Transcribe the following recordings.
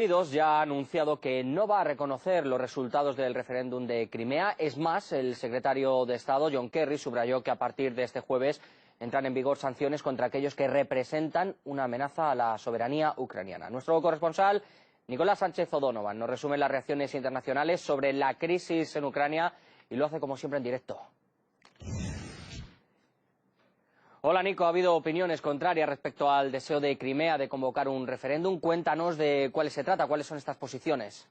Unidos ya ha anunciado que no va a reconocer los resultados del referéndum de Crimea. Es más, el secretario de Estado, John Kerry, subrayó que a partir de este jueves entran en vigor sanciones contra aquellos que representan una amenaza a la soberanía ucraniana. Nuestro corresponsal, Nicolás Sánchez O'Donovan, nos resume las reacciones internacionales sobre la crisis en Ucrania y lo hace como siempre en directo. Hola Nico, ha habido opiniones contrarias respecto al deseo de Crimea de convocar un referéndum. Cuéntanos de cuáles se trata, cuáles son estas posiciones.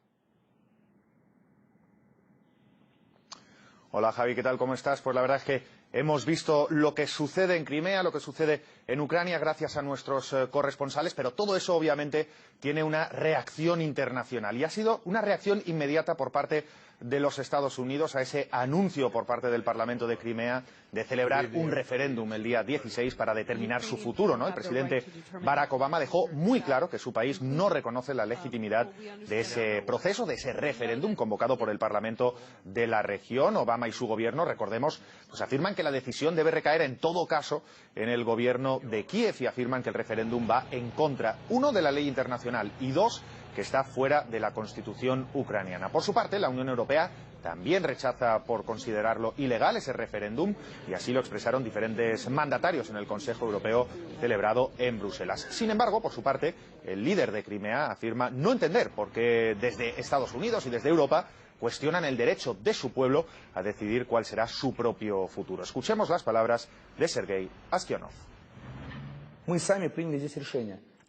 Hola Javi, ¿qué tal? ¿Cómo estás? Pues la verdad es que hemos visto lo que sucede en Crimea, lo que sucede en Ucrania gracias a nuestros corresponsales, pero todo eso obviamente tiene una reacción internacional y ha sido una reacción inmediata por parte de los Estados Unidos a ese anuncio por parte del Parlamento de Crimea de celebrar un referéndum el día 16 para determinar su futuro, ¿no? El presidente Barack Obama dejó muy claro que su país no reconoce la legitimidad de ese proceso, de ese referéndum convocado por el Parlamento de la región. Obama y su gobierno, recordemos, pues afirman que la decisión debe recaer en todo caso en el gobierno de Kiev y afirman que el referéndum va en contra, uno, de la ley internacional y dos, que está fuera de la Constitución ucraniana. Por su parte, la Unión Europea también rechaza por considerarlo ilegal ese referéndum y así lo expresaron diferentes mandatarios en el Consejo Europeo celebrado en Bruselas. Sin embargo, por su parte, el líder de Crimea afirma no entender por qué desde Estados Unidos y desde Europa cuestionan el derecho de su pueblo a decidir cuál será su propio futuro. Escuchemos las palabras de Sergei Aksyonov.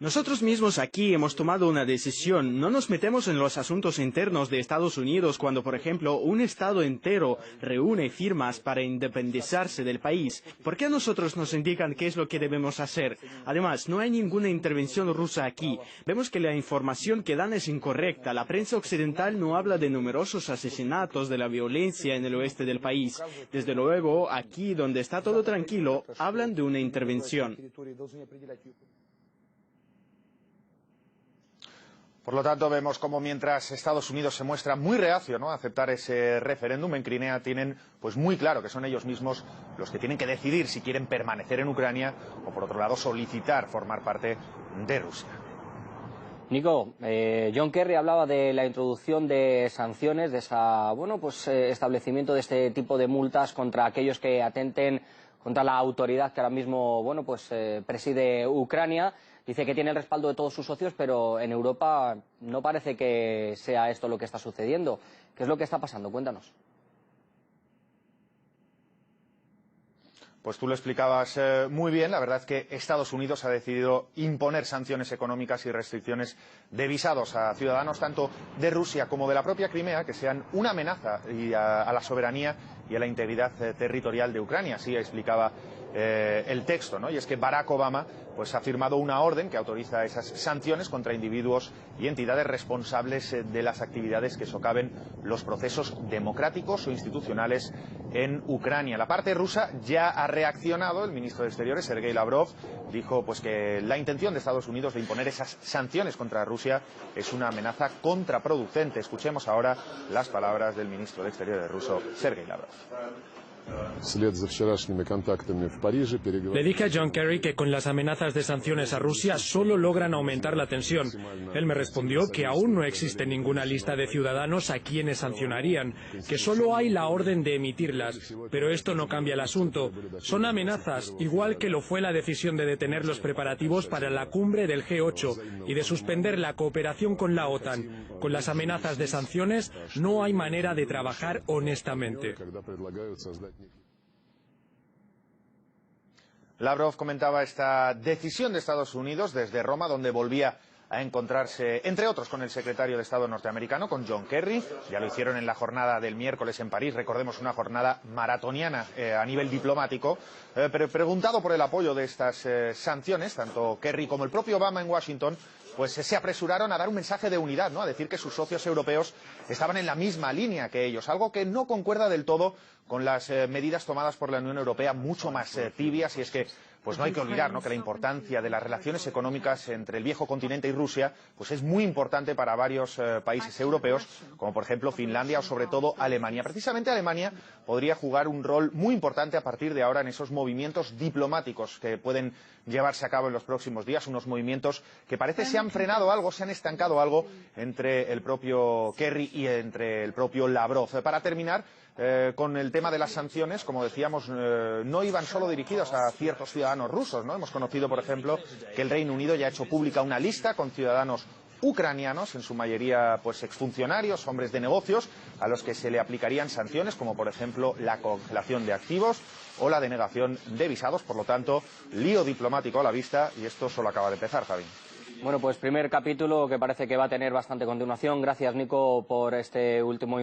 Nosotros mismos aquí hemos tomado una decisión. No nos metemos en los asuntos internos de Estados Unidos cuando, por ejemplo, un Estado entero reúne firmas para independizarse del país. ¿Por qué a nosotros nos indican qué es lo que debemos hacer? Además, no hay ninguna intervención rusa aquí. Vemos que la información que dan es incorrecta. La prensa occidental no habla de numerosos asesinatos, de la violencia en el oeste del país. Desde luego, aquí, donde está todo tranquilo, hablan de una intervención. Por lo tanto, vemos como mientras Estados Unidos se muestra muy reacio, ¿no?, a aceptar ese referéndum, en Crimea tienen pues muy claro que son ellos mismos los que tienen que decidir si quieren permanecer en Ucrania o, por otro lado, solicitar formar parte de Rusia. Nico, John Kerry hablaba de la introducción de sanciones, de esa, establecimiento de este tipo de multas contra aquellos que atenten contra la autoridad que ahora mismo, preside Ucrania. Dice que tiene el respaldo de todos sus socios, pero en Europa no parece que sea esto lo que está sucediendo. ¿Qué es lo que está pasando? Cuéntanos. Pues tú lo explicabas muy bien. La verdad es que Estados Unidos ha decidido imponer sanciones económicas y restricciones de visados a ciudadanos tanto de Rusia como de la propia Crimea que sean una amenaza a la soberanía y a la integridad territorial de Ucrania. Así explicaba el texto, ¿no? Y es que Barack Obama pues ha firmado una orden que autoriza esas sanciones contra individuos y entidades responsables de las actividades que socaven los procesos democráticos o institucionales en Ucrania. La parte rusa ya ha reaccionado. El ministro de Exteriores, Sergei Lavrov, dijo pues que la intención de Estados Unidos de imponer esas sanciones contra Rusia es una amenaza contraproducente. Escuchemos ahora las palabras del ministro de Exteriores ruso, Sergei Lavrov. Le dije a John Kerry que con las amenazas de sanciones a Rusia solo logran aumentar la tensión. Él me respondió que aún no existe ninguna lista de ciudadanos a quienes sancionarían, que solo hay la orden de emitirlas. Pero esto no cambia el asunto. Son amenazas, igual que lo fue la decisión de detener los preparativos para la cumbre del G8 y de suspender la cooperación con la OTAN. Con las amenazas de sanciones no hay manera de trabajar honestamente. Lavrov comentaba esta decisión de Estados Unidos desde Roma, donde volvía a encontrarse, entre otros, con el secretario de Estado norteamericano, con John Kerry. Ya lo hicieron en la jornada del miércoles en París, recordemos, una jornada maratoniana a nivel diplomático. Pero preguntado por el apoyo de estas sanciones, tanto Kerry como el propio Obama en Washington, pues se apresuraron a dar un mensaje de unidad, ¿no?, a decir que sus socios europeos estaban en la misma línea que ellos, algo que no concuerda del todo con las medidas tomadas por la Unión Europea, mucho más tibias, y es que pues no hay que olvidar, ¿no?, que la importancia de las relaciones económicas entre el viejo continente y Rusia pues es muy importante para varios países europeos, como por ejemplo Finlandia o sobre todo Alemania. Precisamente Alemania podría jugar un rol muy importante a partir de ahora en esos movimientos diplomáticos que pueden llevarse a cabo en los próximos días, unos movimientos que parece se han frenado algo, se han estancado algo entre el propio Kerry y entre el propio Lavrov. Para terminar, con el tema de las sanciones, como decíamos, no iban solo dirigidos a ciertos ciudadanos rusos, ¿no? Hemos conocido, por ejemplo, que el Reino Unido ya ha hecho pública una lista con ciudadanos ucranianos, en su mayoría pues exfuncionarios, hombres de negocios, a los que se le aplicarían sanciones, como por ejemplo la congelación de activos o la denegación de visados. Por lo tanto, lío diplomático a la vista, y esto solo acaba de empezar, Javi. Bueno, pues primer capítulo que parece que va a tener bastante continuación. Gracias, Nico, por este último